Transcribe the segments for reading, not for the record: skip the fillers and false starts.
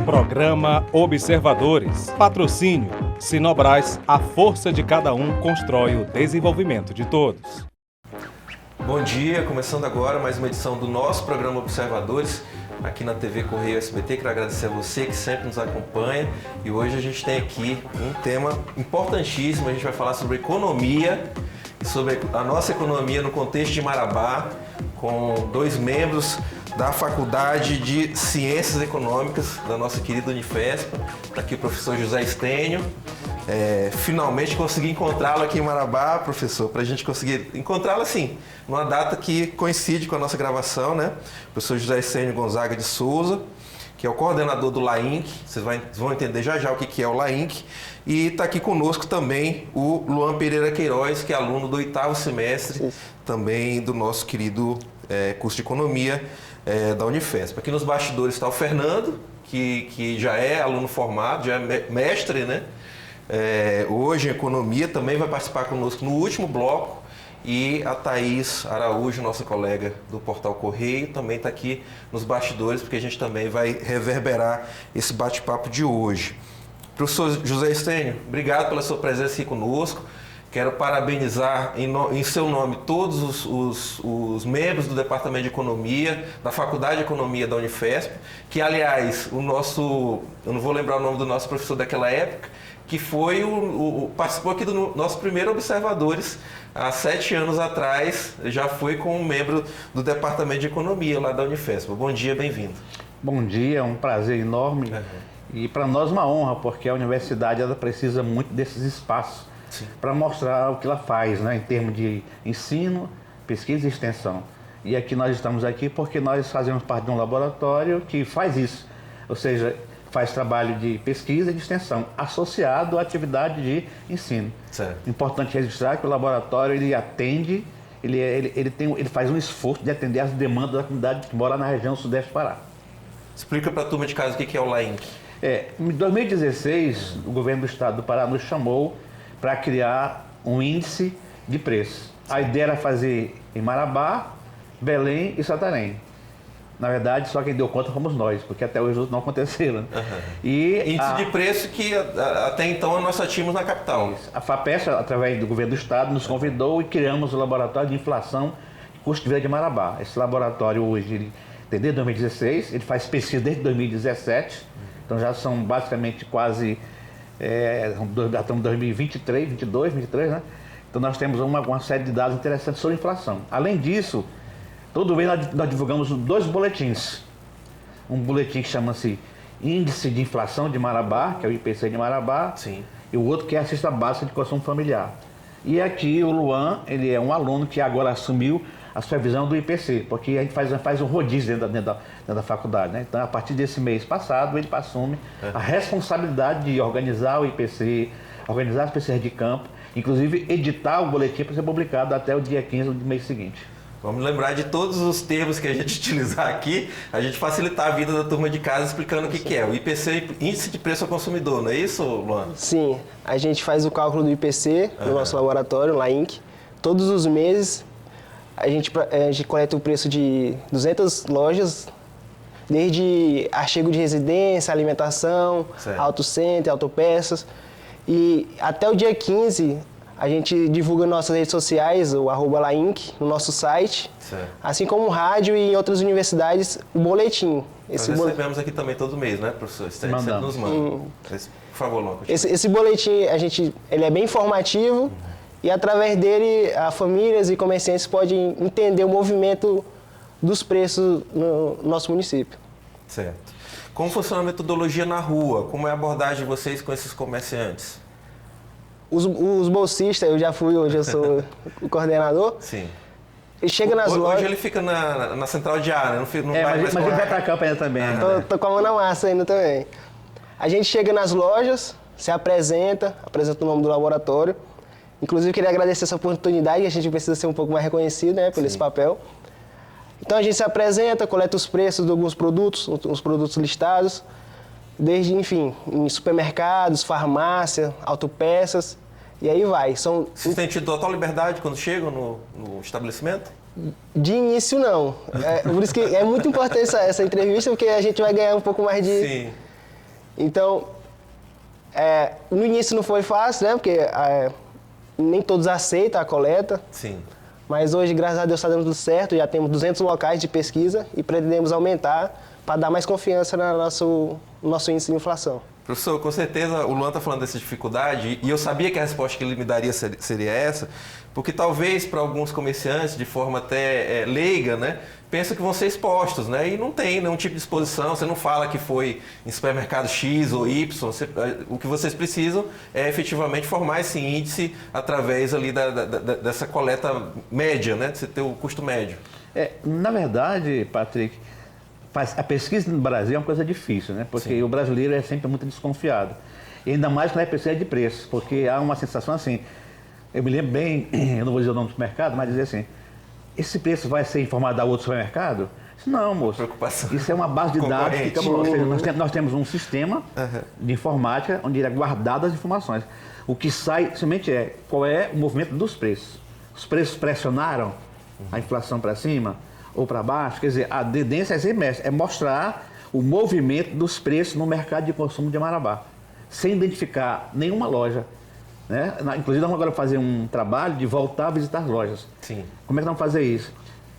Programa Observadores. Patrocínio. Sinobras, a força de cada um constrói o desenvolvimento de todos. Bom dia, começando agora mais uma edição do nosso programa Observadores, aqui na TV Correio SBT. Quero agradecer a você que sempre nos acompanha. E hoje a gente tem aqui um tema importantíssimo. A gente vai falar sobre economia e sobre a nossa economia no contexto de Marabá, com dois membros da Faculdade de Ciências Econômicas da nossa querida Unifesp. Está aqui o professor José Estênio. Finalmente consegui encontrá-lo aqui em Marabá, professor, para a gente conseguir encontrá-lo assim, numa data que coincide com a nossa gravação, né? O professor José Estênio Gonzaga de Souza, que é o coordenador do LAINC, vocês vão entender já o que é o LAINC, e está aqui conosco também o Luan Pereira Queiroz, que é aluno do 8º semestre, também do nosso querido curso de Economia da Unifesp. Aqui nos bastidores está o Fernando, que já é aluno formado, já é mestre, né? Hoje em Economia, também vai participar conosco no último bloco, e a Thaís Araújo, nossa colega do Portal Correio, também está aqui nos bastidores, porque a gente também vai reverberar esse bate-papo de hoje. Professor José Estênio, obrigado pela sua presença aqui conosco. Quero parabenizar em seu nome todos os membros do Departamento de Economia, da Faculdade de Economia da Unifesp, que, aliás, eu não vou lembrar o nome do nosso professor daquela época, que foi participou aqui do nosso primeiro Observadores, há 7 anos atrás, já foi como membro do Departamento de Economia lá da Unifesp. Bom dia, bem-vindo. Bom dia, é um prazer enorme e para nós uma honra, porque a universidade ela precisa muito desses espaços para mostrar o que ela faz, né, em termos de ensino, pesquisa e extensão. E aqui nós estamos aqui porque nós fazemos parte de um laboratório que faz isso, ou seja, faz trabalho de pesquisa e de extensão associado à atividade de ensino. Certo. Importante registrar que o laboratório ele atende, ele faz um esforço de atender às demandas da comunidade que mora na região sudeste do Pará. Explica para a turma de casa o que é o LAINC. Em 2016, o governo do estado do Pará nos chamou para criar um índice de preços. A ideia era fazer em Marabá, Belém e Santarém. Na verdade, só quem deu conta fomos nós, porque até hoje não aconteceram. Índice de preço que até então nós só tínhamos na capital. A FAPESP, através do governo do estado, nos convidou e criamos o Laboratório de Inflação e Custo de Vida de Marabá. Esse laboratório hoje, desde 2016, ele faz pesquisa desde 2017, então já são basicamente quase, já estamos em 2023, 22, 23, né? Então nós temos uma série de dados interessantes sobre inflação. Além disso, todo mês nós divulgamos 2 boletins. Um boletim que chama-se Índice de Inflação de Marabá, que é o IPC de Marabá, e o outro que é a Cesta Básica de Consumo Familiar. E aqui o Luan, ele é um aluno que agora assumiu a supervisão do IPC, porque a gente faz um rodízio dentro da faculdade, né? Então, a partir desse mês passado, ele assume a responsabilidade de organizar o IPC, organizar as pesquisas de campo, inclusive editar o boletim para ser publicado até o dia 15 do mês seguinte. Vamos lembrar de todos os termos que a gente utilizar aqui, a gente facilitar a vida da turma de casa explicando o que é. O IPC, Índice de Preço ao Consumidor, não é isso, Luan? Sim, a gente faz o cálculo do IPC no nosso laboratório, LAINC. Todos os meses a gente coleta o preço de 200 lojas, desde artigo de residência, alimentação, autocenter, autopeças. E até o dia 15... a gente divulga nas nossas redes sociais, o @LAINC, no nosso site, assim como o rádio e em outras universidades, o boletim. Nós recebemos aqui também todo mês, né, professor? Você nos manda. Por favor, Luan. Esse boletim, ele é bem informativo e através dele, famílias e comerciantes podem entender o movimento dos preços no nosso município. Certo. Como funciona a metodologia na rua? Como é a abordagem de vocês com esses comerciantes? Os bolsistas, hoje eu sou o coordenador. Sim. Ele chega nas lojas... Hoje ele fica na central de ar, né? Não vai mais mas ele vai pra campo ainda também. Tô com a mão na massa ainda também. A gente chega nas lojas, se apresenta o nome do laboratório. Inclusive, queria agradecer essa oportunidade, a gente precisa ser um pouco mais reconhecido, né, por esse papel. Então, a gente se apresenta, coleta os preços de alguns produtos, os produtos listados, desde, enfim, em supermercados, farmácia, autopeças, e aí vai. Vocês têm tido total liberdade quando chegam no estabelecimento? De início, não. Por isso que é muito importante essa entrevista, porque a gente vai ganhar um pouco mais de... Sim. Então, no início não foi fácil, né? Porque nem todos aceitam a coleta. Sim. Mas hoje, graças a Deus, está dando tudo certo. Já temos 200 locais de pesquisa e pretendemos aumentar para dar mais confiança no nosso índice de inflação. Professor, com certeza o Luan está falando dessa dificuldade e eu sabia que a resposta que ele me daria seria essa, porque talvez para alguns comerciantes, de forma até leiga, né, pensam que vão ser expostos, né, e não tem nenhum tipo de exposição, você não fala que foi em supermercado X ou Y, o que vocês precisam é efetivamente formar esse índice através ali dessa coleta média, né, de você ter o custo médio. Na verdade, Patrick, a pesquisa no Brasil é uma coisa difícil, né? Porque Sim. O brasileiro é sempre muito desconfiado. E ainda mais quando é pesquisa de preço, porque há uma sensação assim, eu me lembro bem, eu não vou dizer o nome do supermercado, mas dizer assim, esse preço vai ser informado a outro supermercado? Não, moço. Preocupação. Isso é uma base de dados. Nós temos um sistema de informática onde é guardadas as informações. O que sai somente qual é o movimento dos preços. Os preços pressionaram a inflação para cima ou para baixo, quer dizer, a tendência é mostrar o movimento dos preços no mercado de consumo de Marabá, sem identificar nenhuma loja. Né? Inclusive, nós vamos agora fazer um trabalho de voltar a visitar as lojas. Sim. Como é que nós vamos fazer isso?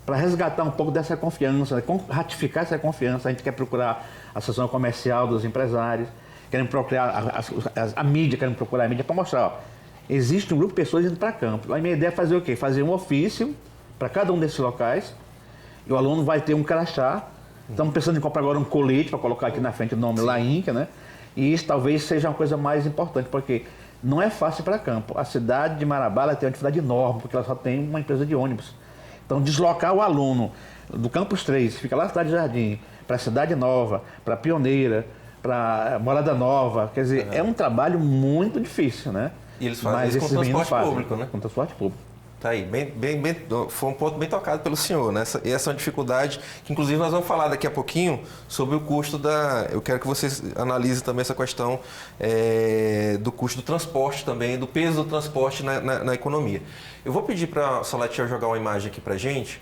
Para resgatar um pouco dessa confiança, ratificar essa confiança, a gente quer procurar a associação comercial dos empresários, queremos procurar a mídia, queremos procurar a mídia para mostrar, ó, existe um grupo de pessoas indo para campo. A minha ideia é fazer o quê? Fazer um ofício para cada um desses locais, e o aluno vai ter um crachá. Estamos pensando em comprar agora um colete para colocar aqui na frente o nome LAINC, né? E isso talvez seja uma coisa mais importante, porque não é fácil para campo. A cidade de Marabá tem uma dificuldade enorme, porque ela só tem uma empresa de ônibus. Então, deslocar o aluno do Campus 3, fica lá na Cidade Jardim, para a Cidade Nova, para Pioneira, para Morada Nova, quer dizer, é um trabalho muito difícil, né? E eles fazem isso com transporte público, né? Com transporte público. Tá aí, foi um ponto bem tocado pelo senhor, né? Essa é uma dificuldade que, inclusive, nós vamos falar daqui a pouquinho sobre o custo Eu quero que vocês analisem também essa questão do custo do transporte também, do peso do transporte na economia. Eu vou pedir para a Salatiel jogar uma imagem aqui para a gente.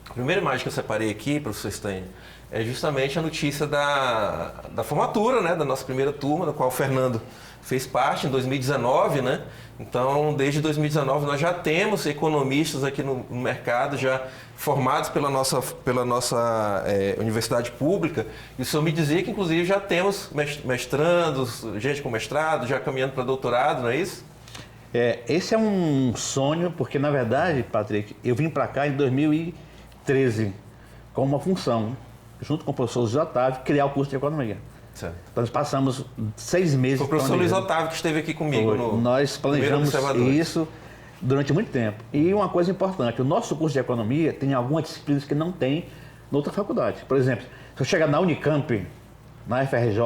A primeira imagem que eu separei aqui, professor Stênio, é justamente a notícia da formatura, né? Da nossa primeira turma, da qual o Fernando fez parte em 2019, né? Então, desde 2019, nós já temos economistas aqui no mercado, já formados pela nossa universidade pública. E o senhor me dizia que, inclusive, já temos mestrandos, gente com mestrado, já caminhando para doutorado, não é isso? Esse é um sonho, porque, na verdade, Patrick, eu vim para cá em 2013 com uma função, junto com o professor Luiz Otávio, criar o curso de economia. Certo. Então, nós passamos 6 meses... Foi o professor Luiz Otávio que esteve aqui comigo. Nós planejamos isso durante muito tempo. E uma coisa importante, o nosso curso de economia tem algumas disciplinas que não tem em outra faculdade. Por exemplo, se eu chegar na Unicamp, na FRJ,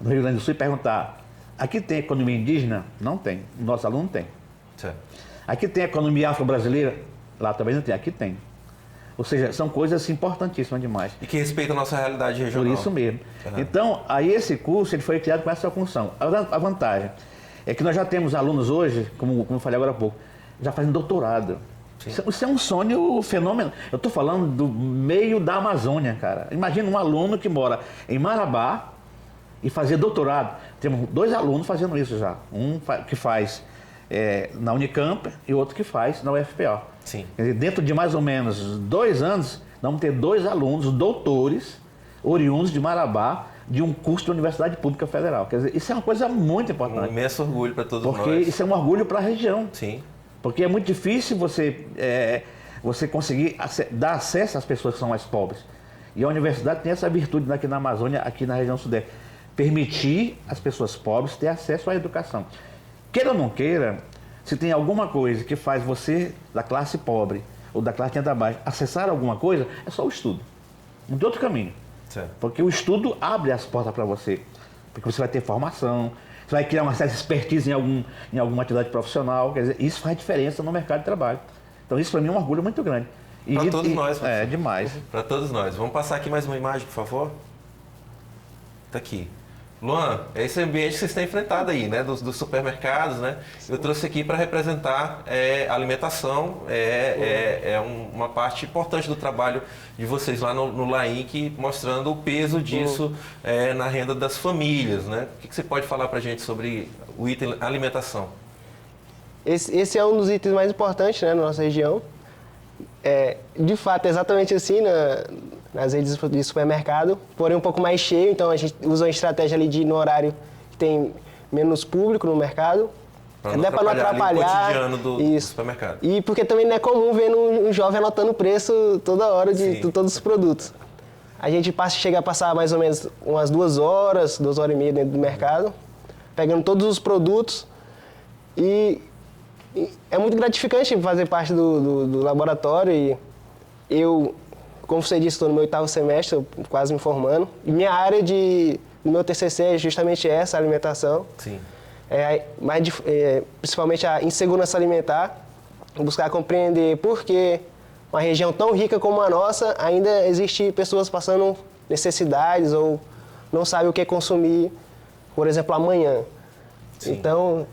no Rio Grande do Sul e perguntar, aqui tem economia indígena? Não tem. O nosso aluno tem. Certo. Aqui tem economia afro-brasileira? Lá também não tem. Aqui tem. Ou seja, são coisas importantíssimas demais. E que respeitam a nossa realidade regional. Por isso mesmo. Uhum. Então, aí esse curso ele foi criado com essa função. A vantagem é que nós já temos alunos hoje, como eu falei agora há pouco, já fazendo doutorado. Isso é um sonho fenômeno. Eu estou falando do meio da Amazônia, cara. Imagina um aluno que mora em Marabá e fazer doutorado. Temos 2 alunos fazendo isso já. Um que faz na Unicamp e outro que faz na UFPA. Sim. Quer dizer, dentro de mais ou menos 2 anos, vamos ter 2 alunos, doutores, oriundos de Marabá, de um curso de Universidade Pública Federal. Quer dizer, isso é uma coisa muito importante. Um imenso orgulho para todos nós. Porque isso é um orgulho para a região. Sim. Porque é muito difícil você conseguir dar acesso às pessoas que são mais pobres. E a universidade tem essa virtude aqui na Amazônia, aqui na região sudeste, permitir às pessoas pobres ter acesso à educação. Queira ou não queira, se tem alguma coisa que faz você, da classe pobre ou da classe da baixa, acessar alguma coisa, é só o estudo. Não tem outro caminho. Certo. Porque o estudo abre as portas para você. Porque você vai ter formação, você vai criar uma certa expertise em alguma atividade profissional. Quer dizer, isso faz diferença no mercado de trabalho. Então isso para mim é um orgulho muito grande. Para todos nós. É, demais. Para todos nós. Vamos passar aqui mais uma imagem, por favor? Está aqui. Luan, é esse ambiente que vocês têm enfrentado aí, né? Dos supermercados, né? Eu trouxe aqui para representar a alimentação, uma parte importante do trabalho de vocês lá no LAINC, mostrando o peso disso na renda das famílias, né? O que você pode falar para a gente sobre o item alimentação? Esse é um dos itens mais importantes, né, na nossa região. De fato, é exatamente assim nas redes de supermercado, porém um pouco mais cheio, então a gente usa uma estratégia ali de ir no horário que tem menos público no mercado. Para não atrapalhar o cotidiano do supermercado. E porque também não é comum ver um jovem anotando o preço toda hora de todos os produtos. A gente chega a passar mais ou menos umas 2 horas, 2 horas e meia dentro do mercado, pegando todos os produtos e é muito gratificante fazer parte do laboratório e eu, como você disse, estou no meu 8º semestre, quase me formando. E minha área do meu TCC é justamente essa, a alimentação. Sim. Principalmente a insegurança alimentar, buscar compreender por que uma região tão rica como a nossa ainda existe pessoas passando necessidades ou não sabem o que consumir, por exemplo, amanhã. Sim. Então,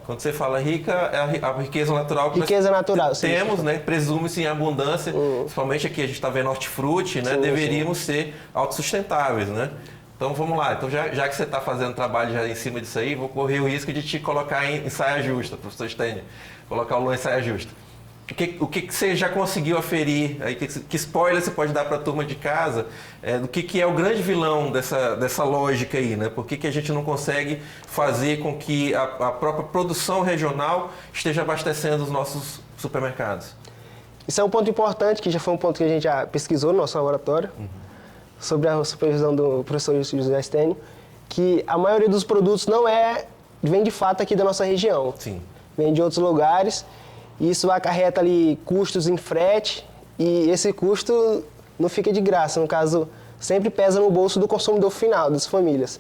quando você fala rica, é a riqueza natural que riqueza nós natural, temos, sim. né? Presume-se em abundância, principalmente aqui a gente está vendo hortifruti, né? Deveríamos ser autossustentáveis, né? Então vamos lá, então já que você está fazendo trabalho já em cima disso aí, vou correr o risco de te colocar em saia justa, professor Stênio, colocar o Luan em saia justa. O que você já conseguiu aferir, aí, que spoiler você pode dar para a turma de casa, do que é o grande vilão dessa lógica aí, né? Por que a gente não consegue fazer com que a própria produção regional esteja abastecendo os nossos supermercados? Isso é um ponto importante, que já foi um ponto que a gente já pesquisou no nosso laboratório, sobre a supervisão do professor José Stênio, que a maioria dos produtos vem de fato aqui da nossa região. Sim. Vem de outros lugares. Isso acarreta ali custos em frete e esse custo não fica de graça, no caso, sempre pesa no bolso do consumidor final, das famílias.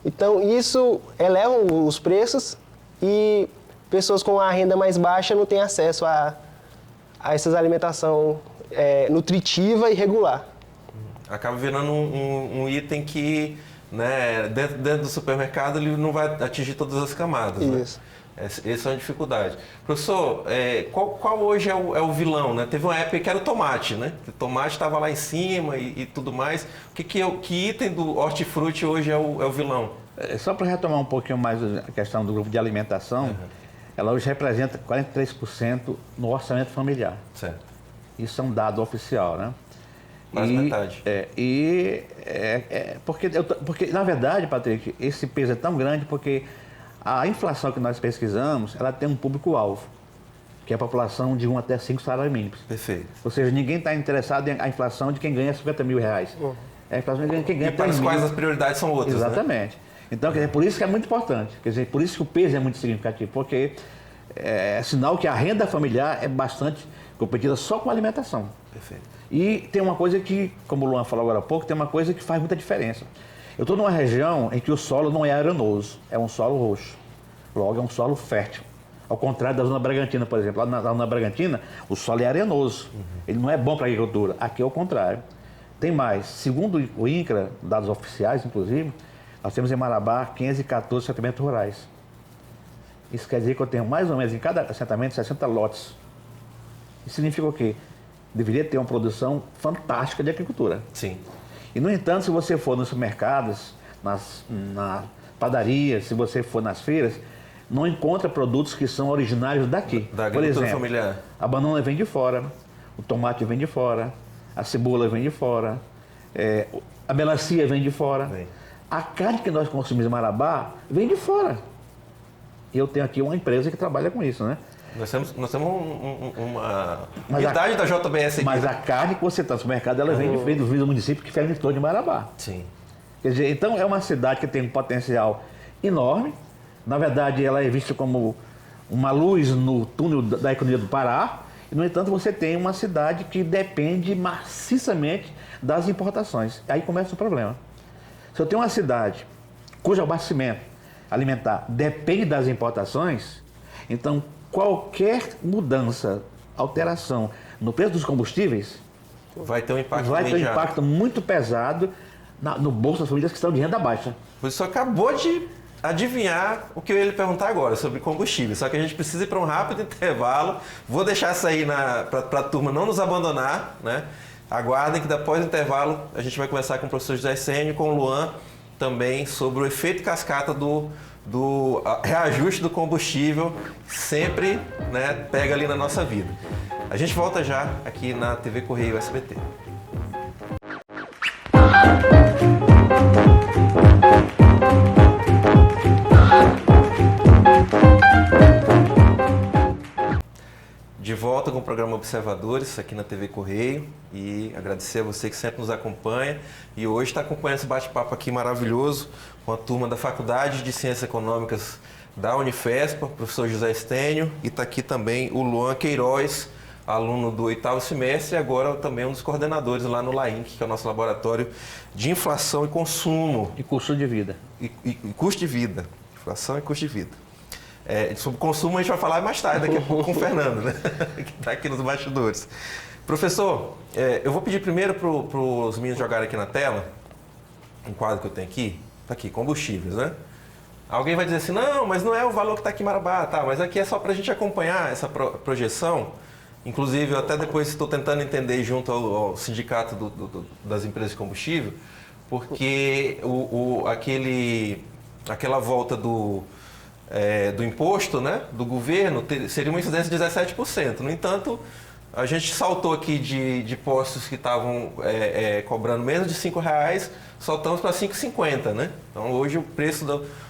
Então, isso eleva os preços e pessoas com a renda mais baixa não têm acesso a essa alimentação nutritiva e regular. Acaba virando um item que, né, dentro do supermercado, ele não vai atingir todas as camadas. Isso. Né? Essa é uma dificuldade. Professor, qual hoje é o vilão? Né? Teve uma época que era o tomate, né? O tomate estava lá em cima e tudo mais. Que item do hortifruti hoje é o vilão? Só para retomar um pouquinho mais a questão do grupo de alimentação, ela hoje representa 43% no orçamento familiar. Certo. Isso é um dado oficial, né? Quase metade. Porque, na verdade, Patrick, esse peso é tão grande porque a inflação que nós pesquisamos, ela tem um público-alvo, que é a população de 1 até 5 salários mínimos. Perfeito. Ou seja, ninguém está interessado na inflação de quem ganha 50 mil reais. É a inflação de quem ganha 3 para os mil. quais as prioridades são outras. Exatamente. Né? Então, quer dizer, por isso que é muito importante. Quer dizer, por isso que o peso é muito significativo, porque é sinal que a renda familiar é bastante competida só com a alimentação. Perfeito. E tem uma coisa que, como o Luan falou agora há pouco, tem uma coisa que faz muita diferença. Eu estou numa região em que o solo não é arenoso, é um solo roxo. Logo, é um solo fértil. Ao contrário da Zona Bragantina, por exemplo. Lá na Zona Bragantina, o solo é arenoso. Ele não é bom para a agricultura. Aqui é o contrário. Tem mais. Segundo o INCRA, dados oficiais, inclusive, nós temos em Marabá 514 assentamentos rurais. Isso quer dizer que eu tenho mais ou menos em cada assentamento 60 lotes. Isso significa o quê? Deveria ter uma produção fantástica de agricultura. Sim. E, no entanto, se você for nos supermercados, na padaria, se você for nas feiras, não encontra produtos que são originários daqui. Da Por agricultura exemplo, familiar. A banana vem de fora, o tomate vem de fora, a cebola vem de fora, a melancia vem de fora. Bem. A carne que nós consumimos em Marabá vem de fora. E eu tenho aqui uma empresa que trabalha com isso, né? Nós temos uma unidade da JBS aqui. Mas a carne que você está no supermercado, ela vem do município que fica em torno de Marabá. Sim. Quer dizer, então é uma cidade que tem um potencial enorme. Na verdade, ela é vista como uma luz no túnel da economia do Pará. E, no entanto, você tem uma cidade que depende maciçamente das importações. Aí começa o problema. Se eu tenho uma cidade cujo abastecimento alimentar depende das importações, então qualquer mudança, alteração no preço dos combustíveis vai ter um impacto vai ter um imediato. impacto muito pesado no bolso das famílias que estão de renda baixa. Você acabou de adivinhar o que eu ia lhe perguntar agora sobre combustível. Só que a gente precisa ir para um rápido intervalo. Vou deixar isso aí para a turma não nos abandonar, né? Aguardem que após o intervalo a gente vai conversar com o professor José Essênio e com o Luan também sobre o efeito cascata do reajuste do combustível, que sempre, né, pega ali na nossa vida. A gente volta já aqui na TV Correio SBT. De volta com o programa Observadores aqui na TV Correio e agradecer a você que sempre nos acompanha e hoje está acompanhando esse bate-papo aqui maravilhoso com a turma da Faculdade de Ciências Econômicas da Unifespa, professor José Essênio, e está aqui também o Luan Queiroz, aluno do 8º semestre e agora também um dos coordenadores lá no LAINC, que é o nosso laboratório de inflação e consumo. E custo de vida. E custo de vida. Inflação e custo de vida. Sobre consumo a gente vai falar mais tarde, daqui a pouco com o Fernando, né? Que está aqui nos bastidores. Professor, eu vou pedir primeiro para os meninos jogarem aqui na tela um quadro que eu tenho aqui. Está aqui, combustíveis, né? Alguém vai dizer assim, não, mas não é o valor que está aqui em Marabá, tá? Mas aqui é só para a gente acompanhar essa projeção. Inclusive, eu até depois estou tentando entender junto ao sindicato das empresas de combustível, porque aquela volta do imposto, né, do governo seria uma incidência de 17%. No entanto, a gente saltou aqui de postos que estavam cobrando menos de R$5, saltamos para R$5,50, né? Então hoje o preço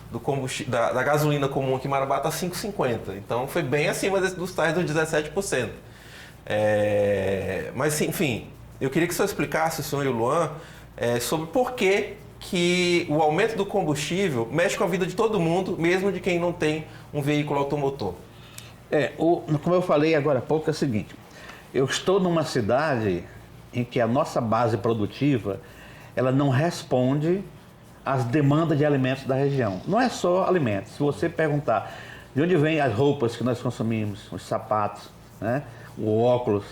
do combustível, da gasolina comum aqui em Marabá está R$5,50. Então foi bem acima dos tais dos 17%. Mas enfim, eu queria que o senhor explicasse, o senhor e o Luan, sobre por que o aumento do combustível mexe com a vida de todo mundo, mesmo de quem não tem um veículo automotor. Como eu falei agora há pouco, é o seguinte, eu estou numa cidade em que a nossa base produtiva, ela não responde às demandas de alimentos da região. Não é só alimentos. Se você perguntar de onde vêm as roupas que nós consumimos, os sapatos, né, o óculos,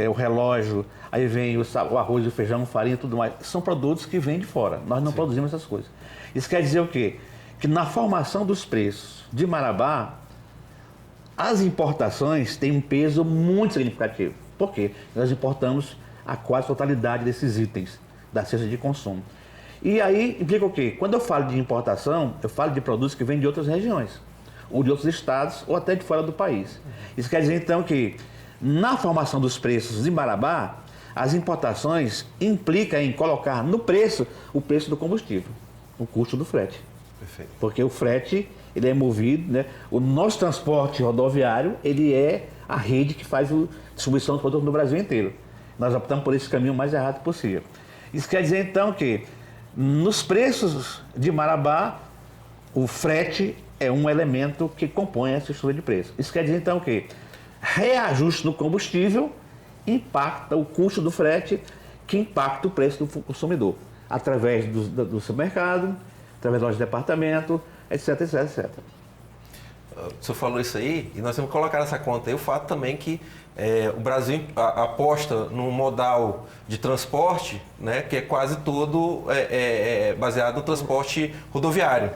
o relógio, aí vem o arroz, o feijão, farinha e tudo mais. São produtos que vêm de fora. Nós não produzimos essas coisas. Isso quer dizer o quê? Que na formação dos preços de Marabá, as importações têm um peso muito significativo. Por quê? Nós importamos a quase totalidade desses itens da cesta de consumo. E aí implica o quê? Quando eu falo de importação, eu falo de produtos que vêm de outras regiões, ou de outros estados, ou até de fora do país. Isso quer dizer então que na formação dos preços de Marabá, as importações implicam em colocar no preço o preço do combustível, o custo do frete. Perfeito. Porque o frete, ele é movido, né? O nosso transporte rodoviário, ele é a rede que faz a distribuição dos produtos no Brasil inteiro. Nós optamos por esse caminho mais errado possível. Isso quer dizer então que nos preços de Marabá, o frete é um elemento que compõe essa estrutura de preço. Isso quer dizer então que reajuste no combustível impacta o custo do frete, que impacta o preço do consumidor, através do supermercado, através da loja de departamento, etc, etc, etc. O senhor falou isso aí, e nós temos que colocar nessa conta aí o fato também que o Brasil aposta num modal de transporte, né, que é quase todo baseado no transporte rodoviário.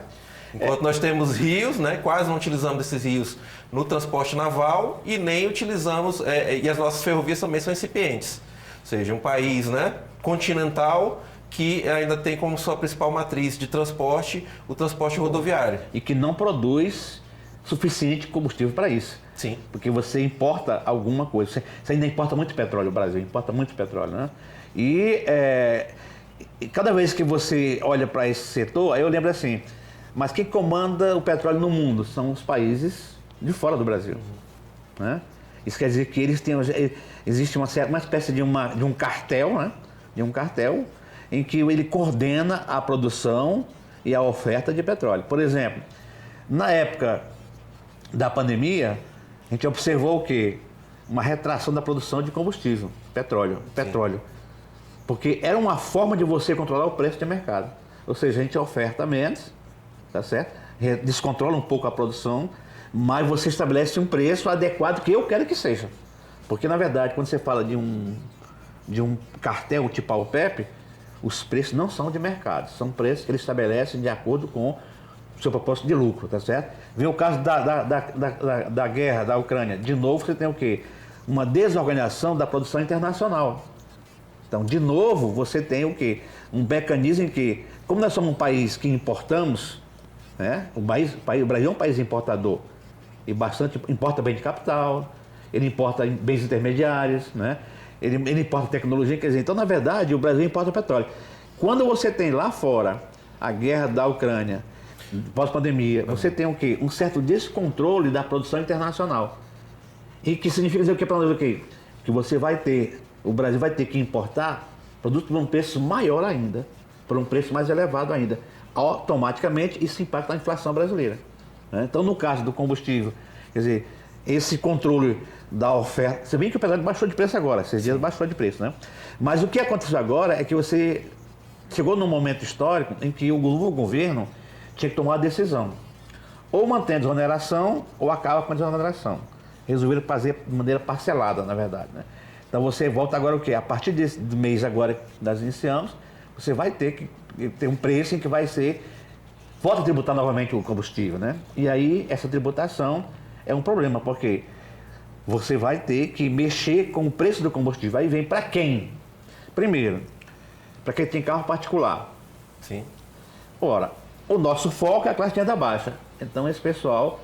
Enquanto nós temos rios, né, quase não utilizamos esses rios no transporte naval e nem utilizamos, e as nossas ferrovias também são incipientes. Ou seja, um país, né, continental que ainda tem como sua principal matriz de transporte o transporte rodoviário. E que não produz suficiente combustível para isso. Sim. Porque você importa alguma coisa. Você ainda importa muito petróleo, o Brasil importa muito petróleo, né? E cada vez que você olha para esse setor, aí eu lembro assim, mas quem comanda o petróleo no mundo são os países de fora do Brasil. Né? Isso quer dizer que eles têm, existe uma espécie de um cartel, né? De um cartel em que ele coordena a produção e a oferta de petróleo. Por exemplo, na época da pandemia, a gente observou o quê? Uma retração da produção de combustível, petróleo. Porque era uma forma de você controlar o preço de mercado. Ou seja, a gente oferta menos, tá certo? Descontrola um pouco a produção, mas você estabelece um preço adequado que eu quero que seja. Porque, na verdade, quando você fala de um cartel tipo a OPEP, Os preços não são de mercado, são preços que eles estabelecem de acordo com o seu propósito de lucro, tá certo? Vem o caso da guerra da Ucrânia. De novo, você tem o quê? Uma desorganização da produção internacional. Então, de novo, você tem o quê? Um mecanismo em que, como nós somos um país que importamos, né? O Brasil é um país importador e bastante importa bem de capital, ele importa bens intermediários, né? Ele importa tecnologia, quer dizer, então, na verdade, o Brasil importa petróleo. Quando você tem lá fora a guerra da Ucrânia, pós-pandemia, você tem o quê? Um certo descontrole da produção internacional. E que significa dizer o que para nós? O quê? Que você vai ter, o Brasil vai ter que importar produtos por um preço maior ainda, por um preço mais elevado ainda. Automaticamente, isso impacta a inflação brasileira, né? Então, no caso do combustível, quer dizer, esse controle da oferta, se bem que o petróleo baixou de preço agora, esses dias baixou de preço, né? Mas o que aconteceu agora é que você chegou num momento histórico em que o novo governo tinha que tomar uma decisão. Ou mantém a desoneração, ou acaba com a desoneração. Resolveram fazer de maneira parcelada, na verdade, né? Então você volta agora o quê? A partir do mês agora que nós iniciamos, você vai ter que ter um preço em que vai ser... Volta a tributar novamente o combustível, né? E aí essa tributação é um problema, porque você vai ter que mexer com o preço do combustível. Aí vem para quem? Primeiro, para quem tem carro particular. Sim. Ora, o nosso foco é a classe de renda baixa. Então esse pessoal,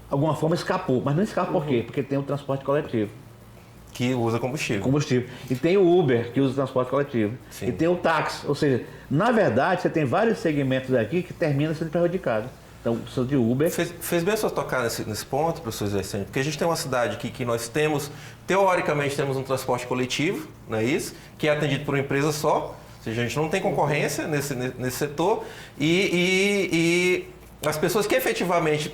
de alguma forma, escapou. Mas não escapa por quê? Porque tem o transporte coletivo. Que usa combustível. Combustível. E tem o Uber, que usa o transporte coletivo. Sim. E tem o táxi. Ou seja, na verdade, você tem vários segmentos aqui que terminam sendo prejudicados. Então, o de Uber... Fez bem só tocar nesse ponto, professor Zé Vicente, porque a gente tem uma cidade aqui que nós temos, teoricamente, temos um transporte coletivo, não é isso? Que é atendido por uma empresa só. Ou seja, a gente não tem concorrência nesse setor e as pessoas que efetivamente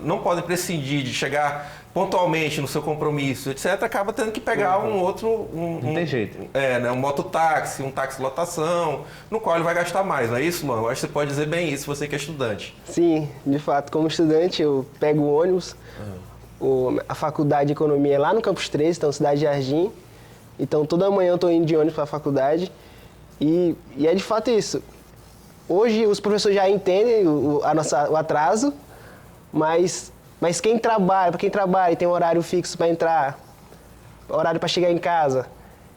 não podem prescindir de chegar pontualmente no seu compromisso, etc., acaba tendo que pegar um outro... Não tem jeito. Né, um mototáxi, um táxi lotação, no qual ele vai gastar mais, não é isso, Luan? Eu acho que você pode dizer bem isso, você que é estudante. Sim, de fato, como estudante eu pego o ônibus, a faculdade de economia é lá no Campus 13, então Cidade Jardim, então toda manhã eu estou indo de ônibus para a faculdade e é de fato isso. Hoje os professores já entendem o atraso, mas quem trabalha, para quem trabalha e tem um horário fixo para entrar, horário para chegar em casa,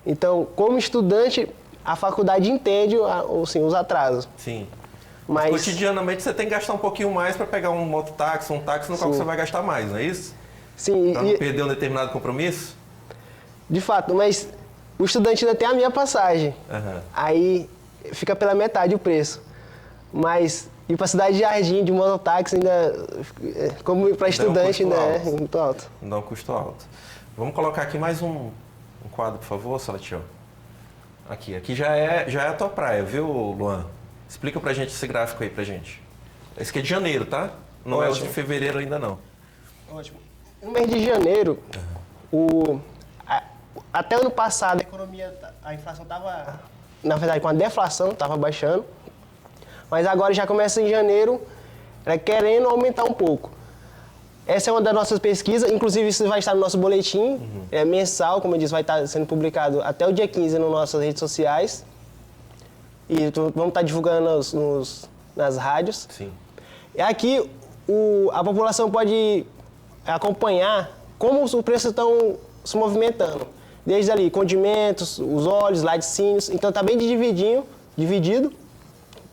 então como estudante a faculdade entende assim, os atrasos. Sim. Mas cotidianamente você tem que gastar um pouquinho mais para pegar um mototáxi, um táxi no qual você vai gastar mais, não é isso? Sim. Para não perder um determinado compromisso? De fato, mas o estudante ainda tem a minha passagem. Aí fica pela metade o preço. Mas ir para a Cidade de Jardim de mototáxi ainda, como para estudante, ainda é muito alto. Dá um custo alto. Vamos colocar aqui mais um quadro, por favor, Salatiel. Aqui já é a tua praia, viu, Luan? Explica pra gente esse gráfico aí pra gente. Esse aqui é de janeiro, tá? Não é o de fevereiro ainda não. Ótimo. No mês de janeiro, até ano passado a economia, a inflação estava, na verdade, com a deflação, estava baixando. Mas agora já começa em janeiro, querendo aumentar um pouco. Essa é uma das nossas pesquisas, inclusive isso vai estar no nosso boletim, mensal, como eu disse, vai estar sendo publicado até o dia 15 nas nossas redes sociais. E vamos estar divulgando nas rádios. Sim. E aqui a população pode acompanhar como os preços estão se movimentando. Desde ali, condimentos, os óleos, laticínios. Então está bem dividido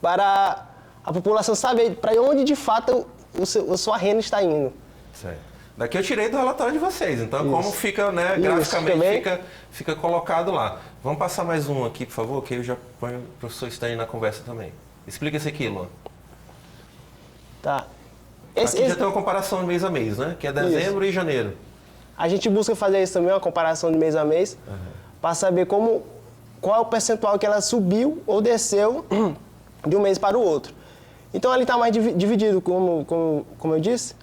para a população saber para onde de fato a sua renda está indo. Certo. Daqui eu tirei do relatório de vocês, então Isso. como fica, né, graficamente fica colocado lá. Vamos passar mais um aqui, por favor, que eu já ponho o professor Stanley na conversa também. Explica esse aqui, Luan. Tá. Aqui já tem uma comparação de mês a mês, né? Que é dezembro e janeiro. A gente busca fazer isso também, uma comparação de mês a mês, para saber qual é o percentual que ela subiu ou desceu de um mês para o outro. Então ali está mais dividido, como eu disse.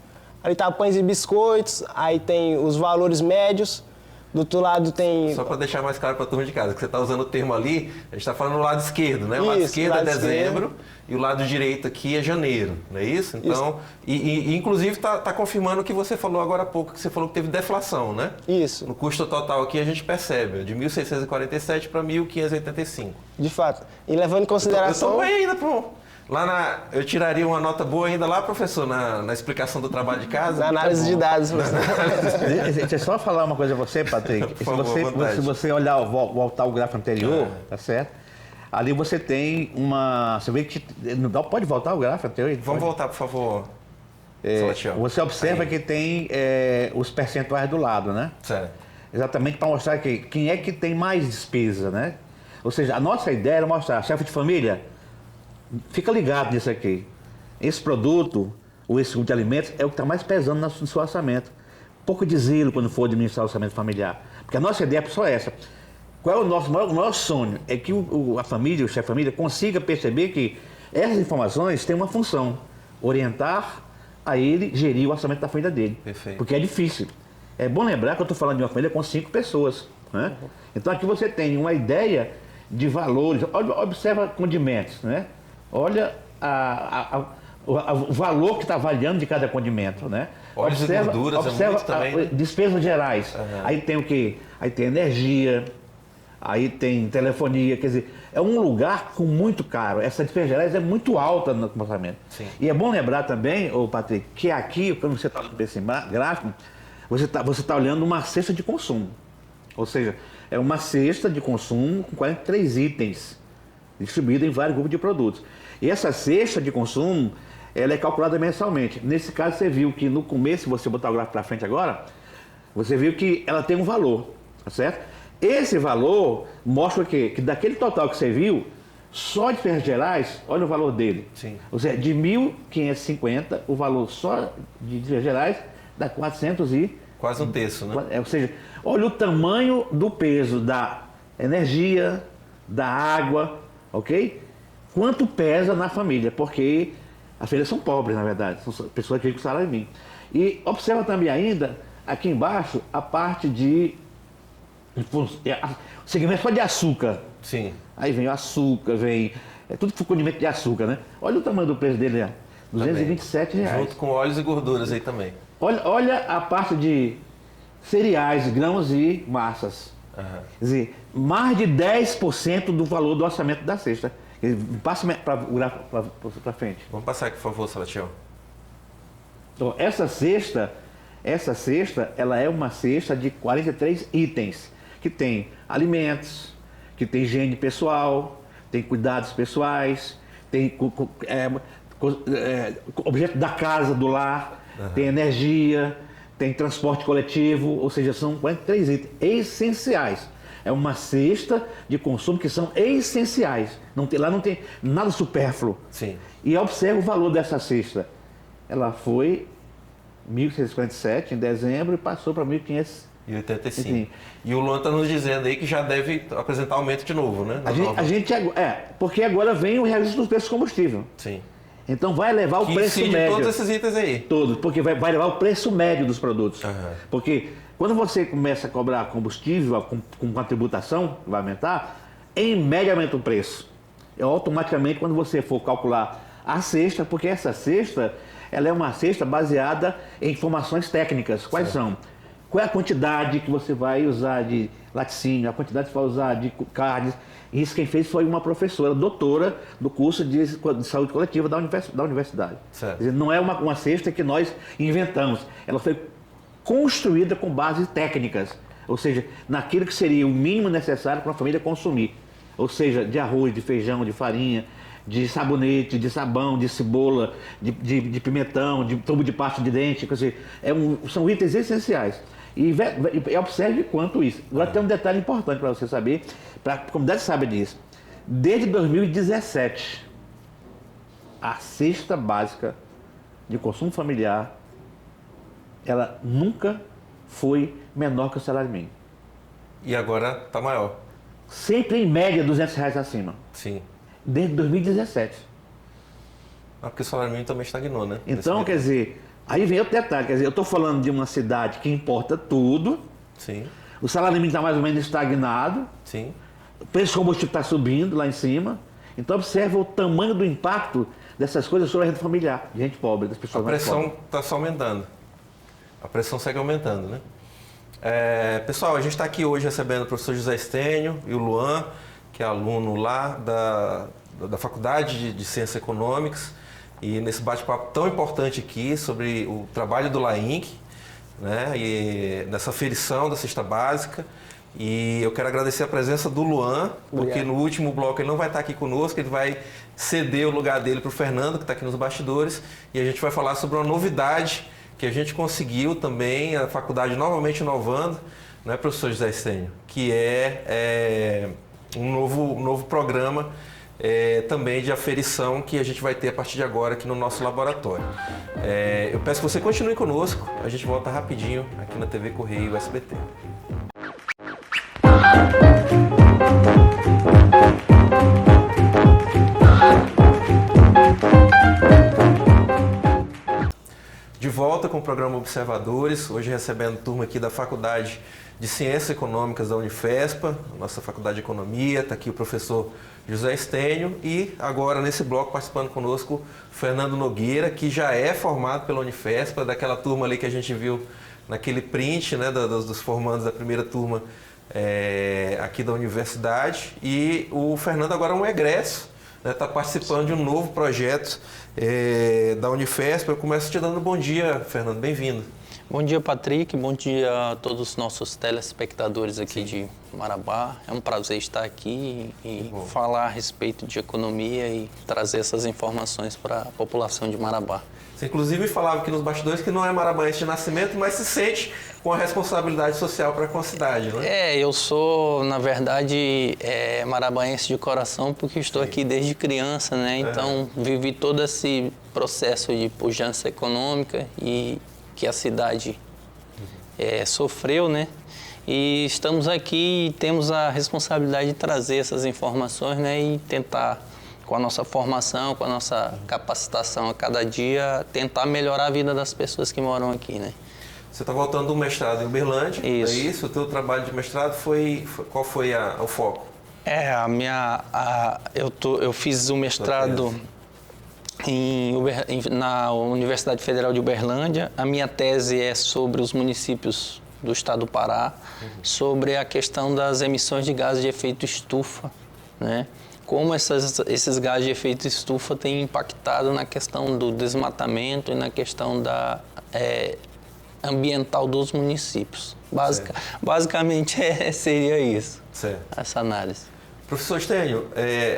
Ali está pães e biscoitos, aí tem os valores médios. Do outro lado tem... Só para deixar mais claro para a turma de casa, que você está usando o termo ali, a gente está falando do lado esquerdo, né? O lado Isso, esquerdo é lado dezembro e o lado direito aqui é janeiro, não é isso? Então, e inclusive está confirmando o que você falou agora há pouco, que você falou que teve deflação, né? Isso, No custo total aqui a gente percebe, de 1.647 para 1.585. de fato. E levando em consideração... Eu tô bem ainda, pô. Eu tiraria uma nota boa ainda lá, professor, na explicação do trabalho de casa. Na análise de dados. Deixa eu só falar uma coisa a você, Patrick. Por favor, Se você olhar, voltar o gráfico anterior, tá certo? Ali você tem uma... Você vê que... Pode voltar o gráfico anterior? Vamos voltar, por favor. Você observa que tem os percentuais do lado, né? Certo. Exatamente para mostrar que quem é que tem mais despesa, né? Ou seja, a nossa ideia era mostrar, chefe de família, fica ligado nisso aqui. Esse produto, ou esse grupo de alimentos, é o que está mais pesando no seu orçamento. Pouco de zelo quando for administrar o orçamento familiar. Porque a nossa ideia é só essa. Qual é o nosso maior sonho? É que a família, o chefe de família, consiga perceber que essas informações têm uma função. Orientar a ele gerir o orçamento da família dele. Perfeito. Porque é difícil. É bom lembrar que eu estou falando de uma família com 5 pessoas. Né? Então aqui você tem uma ideia de valores. Observa condimentos, né? Olha o valor que está avaliando de cada condimento, né? Óleos e gorduras é muito também, né? Despesas gerais. Aí tem o quê? Aí tem energia, aí tem telefonia, quer dizer, é um lugar com muito caro. Essa despesa gerais é muito alta no orçamento. Sim. E é bom lembrar também, Patrick, que aqui, quando você está olhando esse gráfico, você tá olhando uma cesta de consumo. Ou seja, é uma cesta de consumo com 43 itens, distribuída em vários grupos de produtos. E essa cesta de consumo, ela é calculada mensalmente. Nesse caso, você viu que no começo, se você botar o gráfico para frente agora, você viu que ela tem um valor, tá certo? Esse valor mostra que daquele total que você viu, só de despesas gerais, olha o valor dele. Sim. Ou seja, de 1.550, o valor só de despesas gerais dá 400 e... Quase um terço, né? Ou seja, olha o tamanho do peso da energia, da água, ok? Quanto pesa na família, porque as famílias são pobres, na verdade, são pessoas que vivem com salário mínimo. E observa também ainda, aqui embaixo, a parte de segmento só de açúcar. Sim. Aí vem o açúcar, vem... tudo com condimento de açúcar, né? Olha o tamanho do preço dele, R$ 227 reais. Junto com óleos e gorduras aí também. Olha a parte de cereais, grãos e massas. Quer dizer, mais de 10% do valor do orçamento da cesta. Passa para frente. Vamos passar aqui, por favor, Salatiel. Então, essa cesta, ela é uma cesta de 43 itens, que tem alimentos, que tem higiene pessoal, tem cuidados pessoais, tem objeto da casa, do lar, tem energia, tem transporte coletivo, ou seja, são 43 itens essenciais. É uma cesta de consumo que são essenciais. Lá não tem nada supérfluo. Sim. E observa o valor dessa cesta. Ela foi 1.647 em dezembro e passou para 1.585. E o Luan está nos dizendo aí que já deve apresentar aumento de novo, né? Porque agora vem o reajuste dos preços do combustível. Sim. Então vai levar o preço médio. Todos esses itens aí. Todos, porque vai levar o preço médio dos produtos. Porque quando você começa a cobrar combustível com a tributação, vai aumentar, em média aumenta o preço. Automaticamente, quando você for calcular a cesta, porque essa cesta, ela é uma cesta baseada em informações técnicas. Quais são? Qual é a quantidade que você vai usar de laticínio, a quantidade que você vai usar de carnes. Isso quem fez foi uma professora, doutora do curso de saúde coletiva da universidade. Certo. Quer dizer, não é uma cesta que nós inventamos. Ela foi construída com bases técnicas, ou seja, naquilo que seria o mínimo necessário para a família consumir. Ou seja, de arroz, de feijão, de farinha, de sabonete, de sabão, de cebola, de pimentão, de tubo de pasta de dente. Quer dizer, são itens essenciais. E observe quanto isso. Agora tem um detalhe importante para você saber, para a comunidade sabe disso. Desde 2017, a cesta básica de consumo familiar, ela nunca foi menor que o salário mínimo. E agora está maior. Sempre em média R$200 acima. Sim. Desde 2017. Porque o salário mínimo também estagnou, né? Então, quer dizer, aí vem outro detalhe. Quer dizer, eu estou falando de uma cidade que importa tudo. Sim. o salário mínimo está mais ou menos estagnado, Sim. o preço do combustível está subindo lá em cima. Então observa o tamanho do impacto dessas coisas sobre a renda familiar, de gente pobre, das A pessoas mais pressão pobres. está só aumentando. A pressão segue aumentando, né? Pessoal, a gente está aqui hoje recebendo o professor José Estênio e o Luan, que é aluno lá da Faculdade de Ciências Econômicas, e nesse bate-papo tão importante aqui sobre o trabalho do LAINC, né? E nessa aferição da cesta básica. E eu quero agradecer a presença do Luan, porque no último bloco ele não vai estar aqui conosco, ele vai ceder o lugar dele para o Fernando, que está aqui nos bastidores, e a gente vai falar sobre uma novidade que a gente conseguiu também, a faculdade novamente inovando, né, professor José Estênio, que é um novo programa também de aferição que a gente vai ter a partir de agora aqui no nosso laboratório. Eu peço que você continue conosco, a gente volta rapidinho aqui na TV Correio SBT. De volta com o programa Observadores, hoje recebendo turma aqui da Faculdade de Ciências Econômicas da Unifespa, nossa Faculdade de Economia, está aqui o professor José Estênio e agora nesse bloco participando conosco Fernando Nogueira, que já é formado pela Unifespa, daquela turma ali que a gente viu naquele print, né, dos formandos da primeira turma aqui da universidade, e o Fernando agora é um egresso, está participando de um novo projeto da Unifesp. Eu começo te dando um bom dia, Fernando, bem-vindo. Bom dia, Patrick, bom dia a todos os nossos telespectadores aqui de Marabá. É um prazer estar aqui e falar a respeito de economia e trazer essas informações para a população de Marabá. Você inclusive falava aqui nos bastidores que não é marabaense de nascimento, mas se sente com a responsabilidade social para com a cidade, não é? Eu sou, na verdade, marabaense de coração porque estou aqui desde criança, né? Então, vivi todo esse processo de pujança econômica e que a cidade sofreu, né? E estamos aqui e temos a responsabilidade de trazer essas informações, né? E tentar, com a nossa formação, com a nossa capacitação a cada dia, tentar melhorar a vida das pessoas que moram aqui, né? Você está voltando do mestrado em Uberlândia, Isso. É isso? O teu trabalho de mestrado qual foi o foco? Eu fiz o mestrado na Universidade Federal de Uberlândia. A minha tese é sobre os municípios do estado do Pará, sobre a questão das emissões de gases de efeito estufa, né? Como esses gases de efeito estufa têm impactado na questão do desmatamento e na questão ambiental dos municípios. Basicamente seria isso, essa análise. Professor Estênio,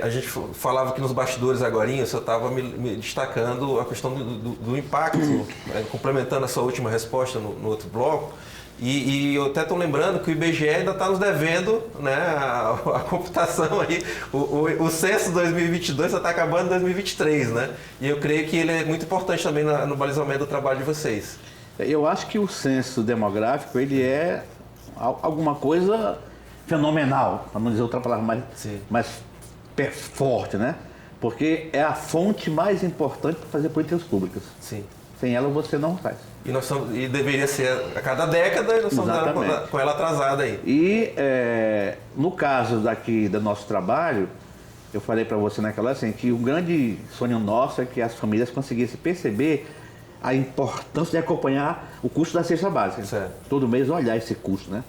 a gente falava aqui nos bastidores agorinha, o senhor estava me destacando a questão do impacto, complementando a sua última resposta no outro bloco, e eu até estou lembrando que o IBGE ainda está nos devendo, né, a computação aí, o censo 2022 está acabando em 2023, né? E eu creio que ele é muito importante também no balizamento do trabalho de vocês. Eu acho que o censo demográfico ele é alguma coisa fenomenal, para não dizer outra palavra mais forte, né? Porque é a fonte mais importante para fazer políticas públicas. Sim. Sem ela você não faz. E deveria ser a cada década e nós estamos com ela atrasada aí. E no caso do nosso trabalho, eu falei para você naquela assim, que o grande sonho nosso é que as famílias conseguissem perceber a importância de acompanhar o custo da cesta básica. Certo. Todo mês olhar esse custo, né?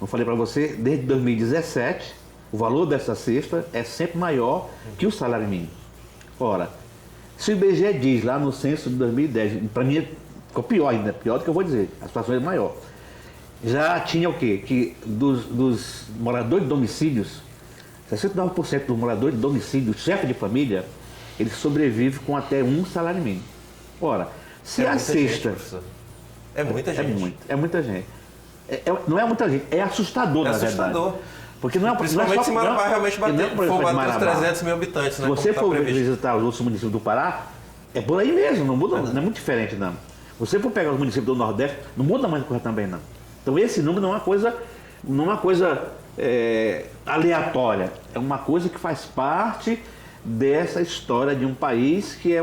Eu falei para você, desde 2017, o valor dessa cesta é sempre maior que o salário mínimo. Ora, se o IBGE diz lá no censo de 2010, para mim ficou pior ainda, pior do que eu vou dizer, a situação é maior. Já tinha o quê? Que dos moradores de domicílios, 69% dos moradores de domicílio, chefe de família, ele sobrevive com até um salário mínimo. Ora, se a cesta... É muita gente. É muita gente. Não é muita gente, é assustador, na verdade. É assustador. Porque não é, principalmente se Marabá realmente for bater os 300 mil habitantes, né? Se você for visitar os outros municípios do Pará, é por aí mesmo, não muda, não é muito diferente, não. Se você for pegar os municípios do Nordeste, não muda muita coisa também, não. Então esse número não é uma coisa aleatória, é uma coisa que faz parte dessa história de um país que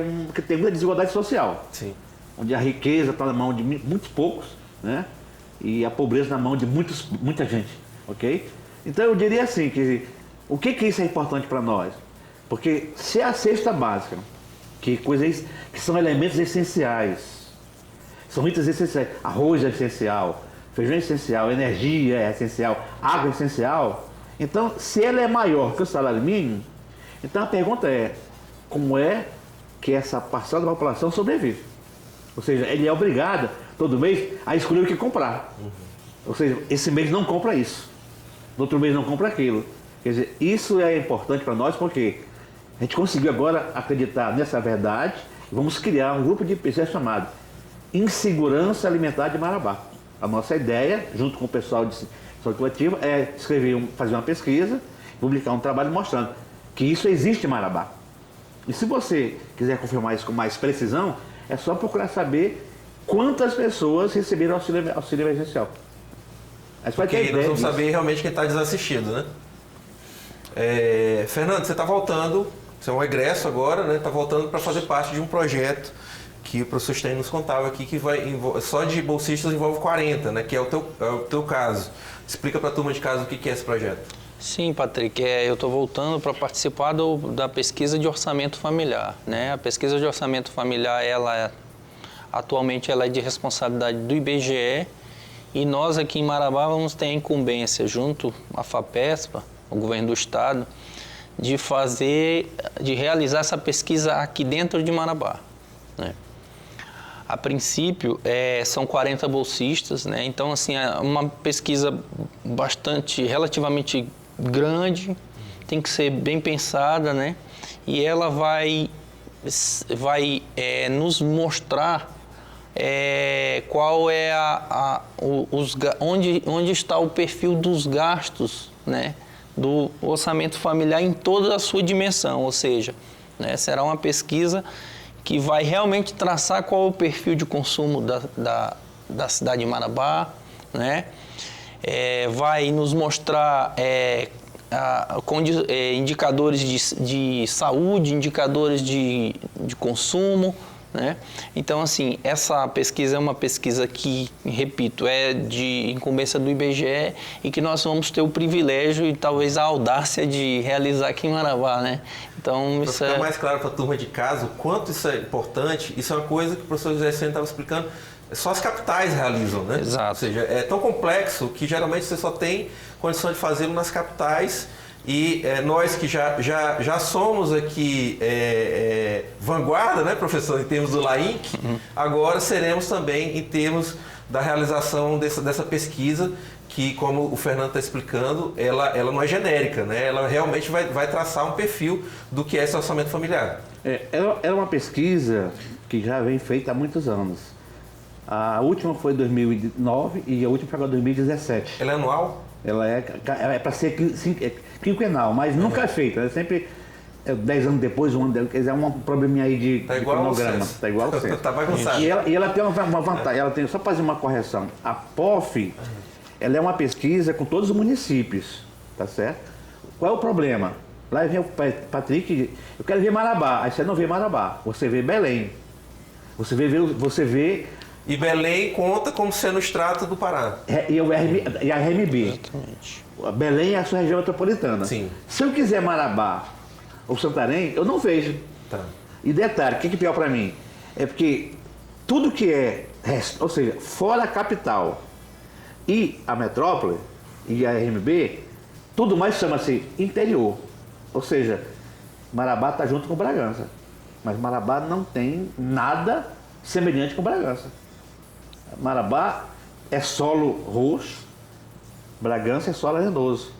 tem muita desigualdade social. Sim. Onde a riqueza está na mão de muitos poucos, né? e a pobreza na mão de muita gente, ok? Então eu diria assim, que o que isso é importante para nós? Porque se a cesta básica, que coisas que são elementos essenciais, são itens essenciais, arroz é essencial, feijão é essencial, energia é essencial, água é essencial, então se ela é maior que o salário mínimo, então a pergunta é, como é que essa parcela da população sobrevive? Ou seja, ele é obrigado, todo mês, a escolher o que comprar. Ou seja, esse mês não compra isso, no outro mês não compra aquilo. Quer dizer, isso é importante para nós porque a gente conseguiu agora acreditar nessa verdade e vamos criar um grupo de pesquisa chamado Insegurança Alimentar de Marabá. A nossa ideia, junto com o pessoal de saúde coletiva, é fazer uma pesquisa, publicar um trabalho mostrando que isso existe em Marabá. E se você quiser confirmar isso com mais precisão, é só procurar saber quantas pessoas receberam auxílio emergencial. Porque aí nós vamos saber realmente quem está desassistido, né? Fernando, você está voltando, você é um egresso agora, né? Está voltando para fazer parte de um projeto que o professor Stein nos contava aqui, que só de bolsistas envolve 40, né? Que é o teu caso. Explica para a turma de casa o que é esse projeto. Sim, Patrick, eu estou voltando para participar da pesquisa de orçamento familiar, né? A pesquisa de orçamento familiar, atualmente ela é de responsabilidade do IBGE e nós aqui em Marabá vamos ter a incumbência, junto à FAPESPA, o governo do estado, de realizar essa pesquisa aqui dentro de Marabá, né? A princípio, são 40 bolsistas, né? Então, assim, é uma pesquisa relativamente grande, tem que ser bem pensada, né? E ela vai nos mostrar qual é onde está o perfil dos gastos, né, do orçamento familiar em toda a sua dimensão, ou seja, né, será uma pesquisa que vai realmente traçar qual é o perfil de consumo da cidade de Marabá, né? Vai nos mostrar indicadores de saúde, indicadores de consumo, né? Então, assim, essa pesquisa é uma pesquisa que, repito, é de incumbência do IBGE e que nós vamos ter o privilégio e talvez a audácia de realizar aqui em Marabá, né? Então, para ficar mais claro para a turma de casa o quanto isso é importante, isso é uma coisa que o professor José Sena estava explicando, só as capitais realizam, né? Exato. Ou seja, é tão complexo que geralmente você só tem condição de fazê-lo nas capitais. E nós que já somos aqui vanguarda, né, professor, em termos do LAINC, agora seremos também em termos da realização dessa pesquisa, que, como o Fernando está explicando, ela não é genérica, né? Ela realmente vai traçar um perfil do que é esse orçamento familiar. Ela é uma pesquisa que já vem feita há muitos anos. A última foi em 2009 e a última foi agora em 2017. Ela é anual? Ela é para ser quinquenal, mas nunca é feita. É sempre 10 anos depois, um ano depois. Quer dizer, é um probleminha aí de cronograma. Está igual ao censo. Está bagunçado. E ela tem uma vantagem. Ela tem, só para fazer uma correção. A POF, ela é uma pesquisa com todos os municípios, tá certo? Qual é o problema? Lá vem o Patrick, eu quero ver Marabá. Aí você não vê Marabá, você vê Belém. Você vê E Belém conta como sendo o extrato do Pará. E a RMB. Exatamente. Belém é a sua região metropolitana. Sim. Se eu quiser Marabá ou Santarém, eu não vejo. Tá. E detalhe, o que é pior para mim? É porque tudo que ou seja, fora a capital e a metrópole e a RMB, tudo mais chama-se interior. Ou seja, Marabá está junto com Bragança. Mas Marabá não tem nada semelhante com Bragança. Marabá é solo roxo, Bragança é solo arenoso.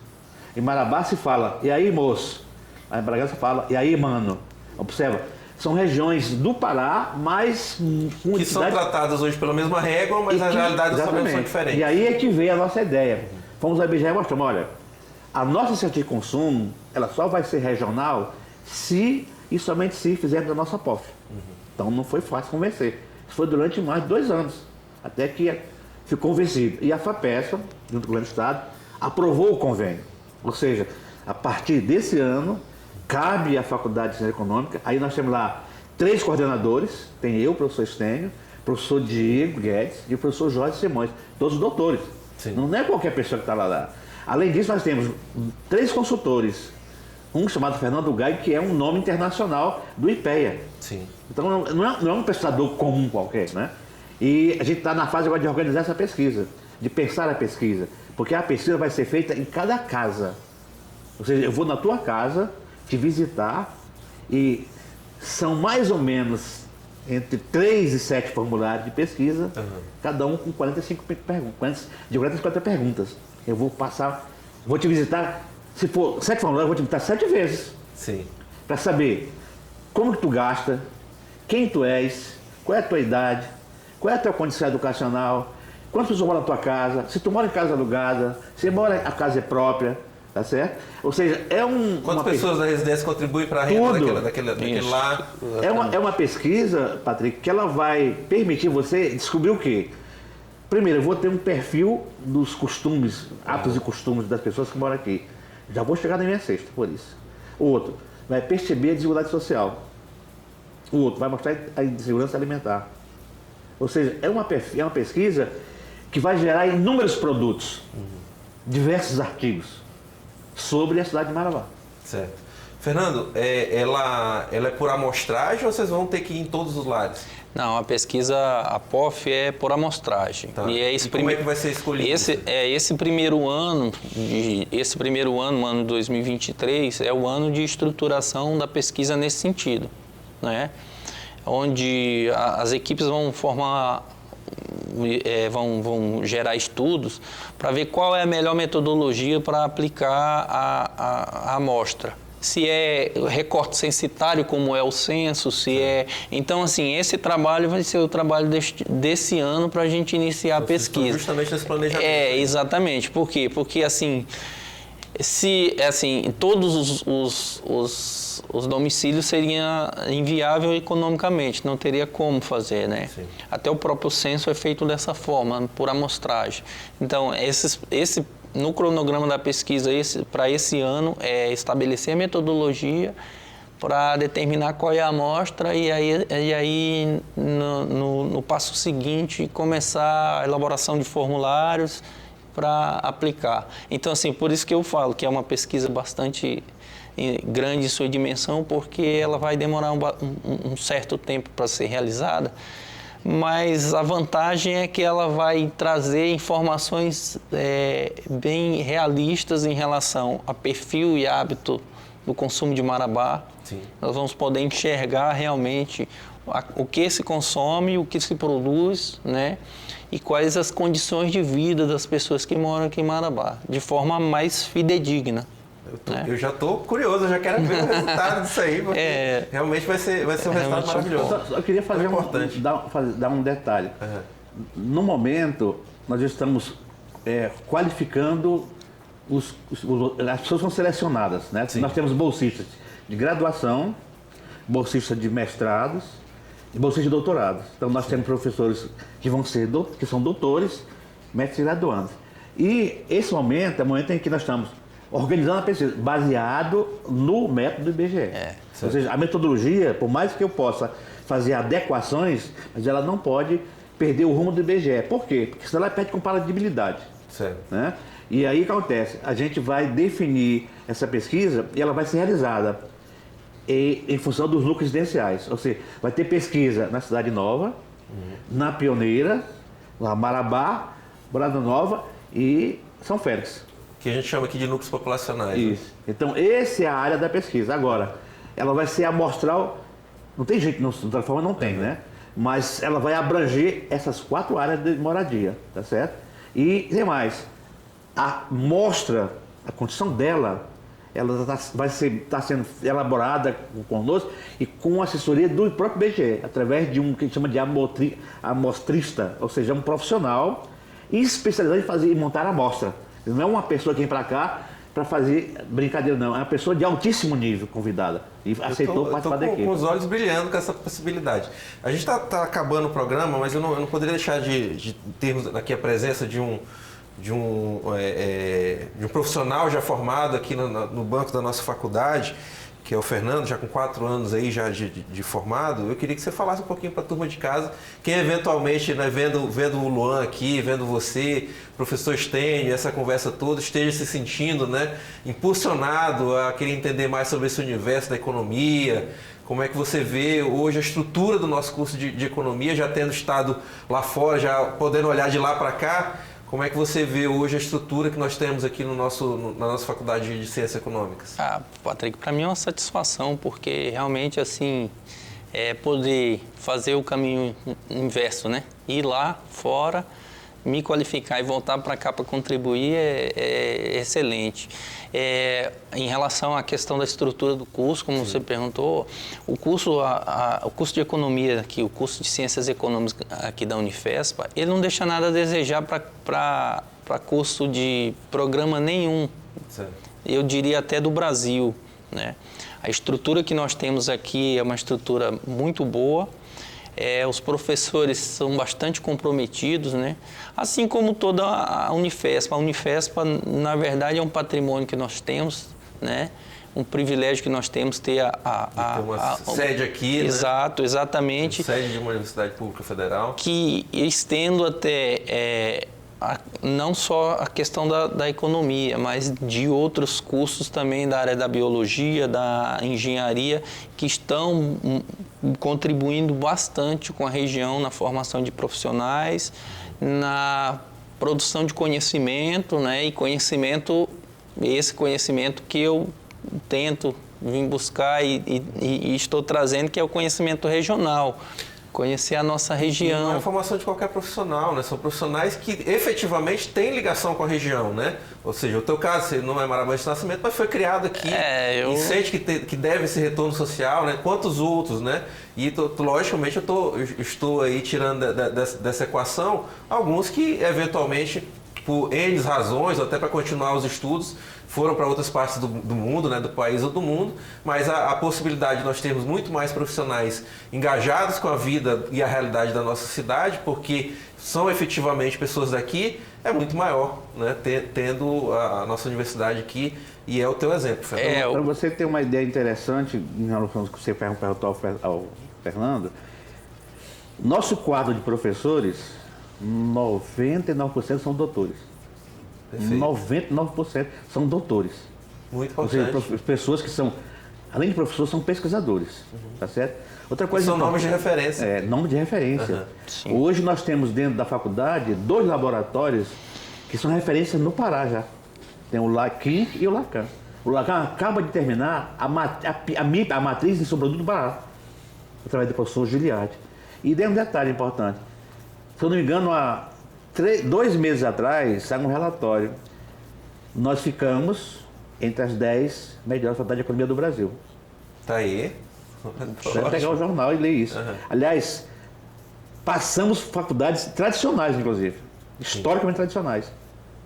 Em Marabá se fala, e aí, moço? Aí em Bragança fala, e aí, mano? Observa, são regiões do Pará, mas com que são tratadas hoje pela mesma régua, mas as realidades são diferentes. E aí é que veio a nossa ideia. Fomos ao IBGE e mostramos, olha, a nossa cesta de consumo, ela só vai ser regional se e somente se fizermos a nossa POF. Então não foi fácil convencer. Isso foi durante mais de 2 anos, até que ficou convencido. E a FAPESPA, junto com o governo do Estado, aprovou o convênio. Ou seja, a partir desse ano, cabe à Faculdade de Ciência Econômica, aí nós temos lá 3 coordenadores, tem eu, o professor Estênio, professor Diego Guedes e o professor Jorge Simões, todos doutores. Sim. Não é qualquer pessoa que está lá. Além disso, nós temos 3 consultores. Um chamado Fernando Gai, que é um nome internacional do IPEA. Sim. Então não é um pesquisador comum qualquer, né? E a gente está na fase agora de organizar essa pesquisa, de pensar a pesquisa, porque a pesquisa vai ser feita em cada casa. Ou seja, eu vou na tua casa te visitar e são mais ou menos entre 3 e 7 formulários de pesquisa, cada um com 45 perguntas, de 40 a 50 perguntas. Eu vou passar, vou te visitar, se for 7 formulários, eu vou te visitar 7 vezes. Sim. Para saber como que tu gasta, quem tu és, qual é a tua idade, qual é a tua condição educacional, quantas pessoas moram na tua casa, se tu mora em casa alugada, se mora a casa é própria, tá certo? Ou seja, é Quantas pessoas da residência contribuem para a renda daquele lá? É uma pesquisa, Patrick, que ela vai permitir você descobrir o quê? Primeiro, eu vou ter um perfil dos costumes, hábitos e costumes das pessoas que moram aqui. Já vou chegar na minha sexta, por isso. O outro, vai perceber a desigualdade social. O outro, vai mostrar a insegurança alimentar. Ou seja, é uma pesquisa que vai gerar inúmeros produtos, diversos artigos sobre a cidade de Marabá. Certo. Fernando, ela é por amostragem ou vocês vão ter que ir em todos os lares? Não, a pesquisa, a POF é por amostragem. Tá. E, Como é que vai ser escolhido? Esse primeiro ano, no ano de 2023, é o ano de estruturação da pesquisa nesse sentido, né? Onde as equipes vão formar, vão gerar estudos para ver qual é a melhor metodologia para aplicar a amostra. Se é recorte censitário, como é o censo, se é... Então, assim, esse trabalho vai ser o trabalho desse ano para a gente iniciar a pesquisa. Justamente nesse planejamento. Exatamente. Por quê? Porque, assim, todos os domicílios seriam inviáveis economicamente, não teria como fazer, né? Sim. Até o próprio censo é feito dessa forma, por amostragem. Então, no cronograma da pesquisa para esse ano é estabelecer a metodologia para determinar qual é a amostra e aí no passo seguinte começar a elaboração de formulários para aplicar. Então, assim, por isso que eu falo que é uma pesquisa bastante grande em sua dimensão, porque ela vai demorar um certo tempo para ser realizada, mas a vantagem é que ela vai trazer informações bem realistas em relação a perfil e hábito do consumo de Marabá. Sim. Nós vamos poder enxergar realmente o que se consome, o que se produz, né? E quais as condições de vida das pessoas que moram aqui em Marabá, de forma mais fidedigna. Eu já estou curioso, eu já quero ver o resultado disso aí, porque realmente vai ser um resultado maravilhoso. Eu queria fazer dar um detalhe. No momento, nós estamos qualificando as pessoas são selecionadas, né? Nós temos bolsistas de graduação, bolsistas de mestrados e bolsistas de doutorados. Então nós temos professores que são doutores, mestres e graduandos. E esse momento é o momento em que nós estamos organizando a pesquisa, baseado no método do IBGE. Ou seja, a metodologia, por mais que eu possa fazer adequações, mas ela não pode perder o rumo do IBGE. Por quê? Porque senão ela perde comparabilidade. Certo. Né? E aí o que acontece? A gente vai definir essa pesquisa e ela vai ser realizada em função dos núcleos residenciais. Ou seja, vai ter pesquisa na Cidade Nova, na Pioneira, lá Marabá, Morada Nova e São Félix. Que a gente chama aqui de núcleos populacionais. Isso. Né? Então, essa é a área da pesquisa. Agora, ela vai ser amostral, não tem jeito, de outra forma não tem, né? Mas ela vai abranger essas 4 áreas de moradia, tá certo? E tem mais, a mostra, a condição dela, ela vai estar sendo elaborada conosco e com assessoria do próprio IBGE, através de um que a gente chama de amostrista, ou seja, um profissional especializado em fazer e montar a amostra. Não é uma pessoa que vem para cá para fazer brincadeira, não. É uma pessoa de altíssimo nível convidada. E aceitou participar da equipe. Eu estou com os olhos brilhando com essa possibilidade. A gente está acabando o programa, mas eu não poderia deixar de termos aqui a presença de um profissional já formado aqui no banco da nossa faculdade, que é o Fernando, já com 4 anos aí já de formado, eu queria que você falasse um pouquinho para a turma de casa, quem eventualmente, né, vendo o Luan aqui, vendo você, professor Stênio, essa conversa toda, esteja se sentindo, né, impulsionado a querer entender mais sobre esse universo da economia, como é que você vê hoje a estrutura do nosso curso de economia, já tendo estado lá fora, já podendo olhar de lá para cá, como é que você vê hoje a estrutura que nós temos aqui na nossa faculdade de Ciências Econômicas? Patrick, para mim é uma satisfação, porque realmente assim, poder fazer o caminho inverso, né? Ir lá fora, me qualificar e voltar para cá para contribuir é excelente. Em relação à questão da estrutura do curso, como você perguntou, o curso de economia aqui, o curso de ciências econômicas aqui da Unifespa, ele não deixa nada a desejar para curso de programa nenhum. Certo. Eu diria até do Brasil, né? A estrutura que nós temos aqui é uma estrutura muito boa. Os professores são bastante comprometidos, né? Assim como toda a Unifespa. A Unifespa, na verdade, é um patrimônio que nós temos, né? Um privilégio que nós temos ter ter uma sede aqui, exato, né? Exatamente. Sede de uma universidade pública federal. Que estendo até não só a questão da economia, mas de outros cursos também da área da biologia, da engenharia, que estão contribuindo bastante com a região na formação de profissionais, na produção de conhecimento, né? E esse conhecimento que eu tento vir buscar e estou trazendo, que é o conhecimento regional. Conhecer a nossa região. Não é a formação de qualquer profissional, né? São profissionais que efetivamente têm ligação com a região, né? Ou seja, o teu caso, você não é Marabã de nascimento, mas foi criado aqui e sente que deve esse retorno social, né? Quantos outros, né? E logicamente eu estou aí tirando dessa equação alguns que eventualmente, por N razões, ou até para continuar os estudos, foram para outras partes do mundo, né, do país ou do mundo, mas a possibilidade de nós termos muito mais profissionais engajados com a vida e a realidade da nossa cidade, porque são efetivamente pessoas daqui, é muito maior, né, tendo a nossa universidade aqui, e é o teu exemplo, Fernando. Para você ter uma ideia interessante em relação ao que você perguntou ao Fernando, nosso quadro de professores, 99% são doutores. Perfeito. 99% são doutores. Muito importante. Ou seja, pessoas que são, além de professores, são pesquisadores. Tá certo? Outra coisa são nomes de referência. Nome de referência. Hoje nós temos dentro da faculdade 2 laboratórios que são referências no Pará já. Tem o LACIN e o LACAN. O LACAN acaba de terminar a matriz em sobretudo do Pará, através do professor Giliardi. E tem um detalhe importante. Se eu não me engano, há 2 meses atrás, saiu um relatório. Nós ficamos entre as 10 melhores faculdades de economia do Brasil. Tá aí. Deve pegar o jornal e ler isso. Aliás, passamos faculdades tradicionais, inclusive. Historicamente tradicionais.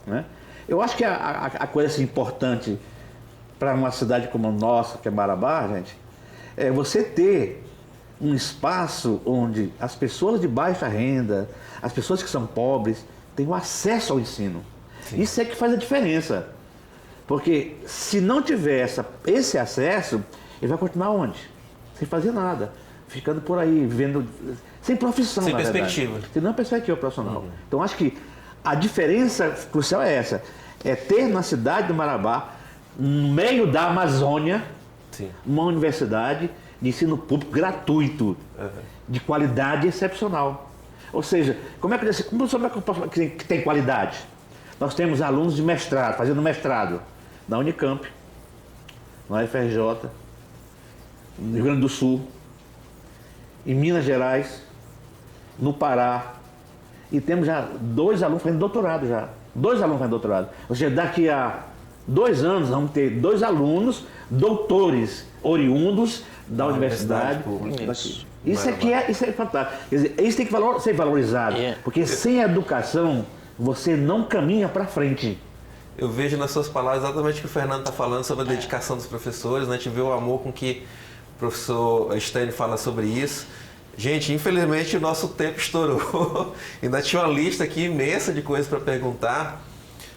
Né? Eu acho que a coisa assim, importante para uma cidade como a nossa, que é Marabá, gente, é você ter um espaço onde as pessoas de baixa renda, as pessoas que são pobres, tenham acesso ao ensino. Sim. Isso é que faz a diferença. Porque se não tiver esse acesso, ele vai continuar onde? Sem fazer nada. Ficando por aí, vivendo sem profissão, sem perspectiva. Sem nenhuma perspectiva profissional. Então, acho que a diferença crucial é essa. É ter na cidade do Marabá, no meio da Amazônia, uma universidade de ensino público gratuito, de qualidade excepcional. Ou seja, como é que eu posso que tem qualidade? Nós temos alunos de mestrado, fazendo mestrado, na Unicamp, na UFRJ, no Rio Grande do Sul, em Minas Gerais, no Pará, e temos já 2 alunos fazendo doutorado já. 2 alunos fazendo doutorado. Ou seja, daqui a 2 anos vamos ter 2 alunos doutores oriundos da universidade pública. Isso é fantástico. Quer dizer, isso tem que ser valorizado, porque sem educação você não caminha para frente. Eu vejo nas suas palavras exatamente o que o Fernando está falando sobre a dedicação dos professores, né? A gente vê o amor com que o professor Stênio fala sobre isso. Gente, infelizmente o nosso tempo estourou. Ainda tinha uma lista aqui imensa de coisas para perguntar.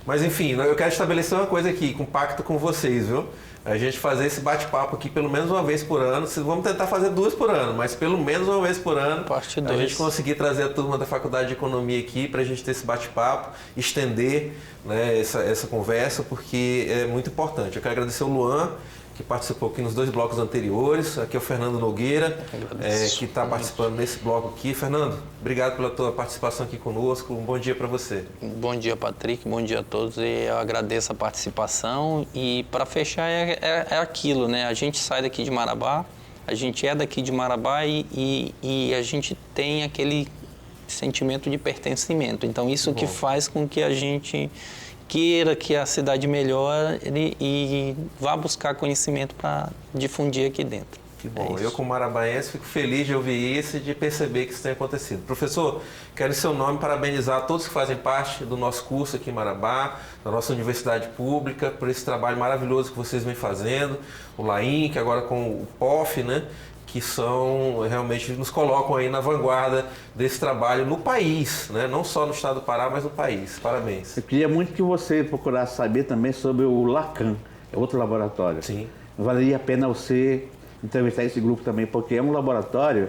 Mas enfim, eu quero estabelecer uma coisa aqui, com pacto com vocês, viu? a gente fazer esse bate-papo aqui pelo menos uma vez por ano. Vamos tentar fazer 2 por ano, mas pelo menos uma vez por ano. Parte a 2. gente conseguir trazer a turma da Faculdade de Economia aqui para a gente ter esse bate-papo, estender, né, essa conversa, porque é muito importante. Eu quero agradecer o Luan, que participou aqui nos 2 blocos anteriores. Aqui é o Fernando Nogueira, que está participando nesse bloco aqui. Fernando, obrigado pela tua participação aqui conosco. Um bom dia para você. Bom dia, Patrick. Bom dia a todos. E eu agradeço a participação. E para fechar é aquilo, né? A gente sai daqui de Marabá, a gente é daqui de Marabá e a gente tem aquele sentimento de pertencimento. Então isso que faz com que a gente queira que a cidade melhore e vá buscar conhecimento para difundir aqui dentro. Que bom. Eu, como marabaense, fico feliz de ouvir isso e de perceber que isso tem acontecido. Professor, quero em seu nome parabenizar todos que fazem parte do nosso curso aqui em Marabá, da nossa universidade pública, por esse trabalho maravilhoso que vocês vêm fazendo, o LAINC, agora com o POF, né? Que realmente nos colocam aí na vanguarda desse trabalho no país, né? Não só no estado do Pará, mas no país. Parabéns. Eu queria muito que você procurasse saber também sobre o LACAN, é outro laboratório. Sim. Valeria a pena você entrevistar esse grupo também, porque é um laboratório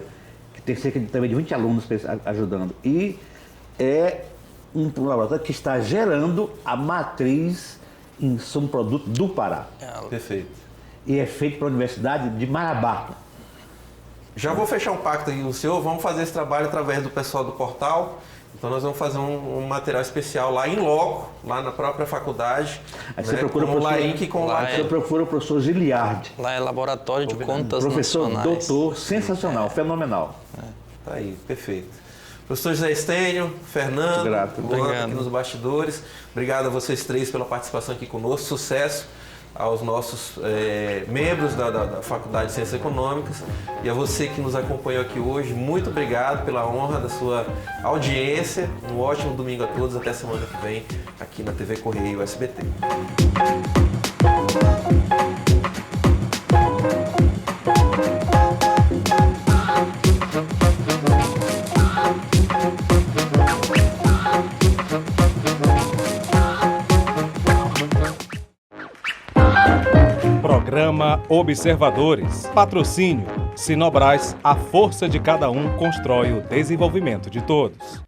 que tem cerca de, também de 20 alunos ajudando. E é um laboratório que está gerando a matriz insumo produto do Pará. Perfeito. E é feito pela Universidade de Marabá. Já vou fechar um pacto aqui com o senhor, vamos fazer esse trabalho através do pessoal do portal. Então nós vamos fazer um material especial lá em loco, lá na própria faculdade. Aí você procura com o LAINC e com o LACAN. Você procura o professor Giliardi. Lá é laboratório de contas Professor, nacionais. doutor, sensacional, fenomenal. Tá aí, perfeito. Professor José Estênio, Fernando, Grato. Luan, Obrigado. aqui nos bastidores. Obrigado a vocês 3 pela participação aqui conosco. Sucesso aos nossos membros da Faculdade de Ciências Econômicas e a você que nos acompanhou aqui hoje. Muito obrigado pela honra da sua audiência. Um ótimo domingo a todos. Até semana que vem aqui na TV Correio SBT. Programa Observadores. Patrocínio. Sinobras, a força de cada um constrói o desenvolvimento de todos.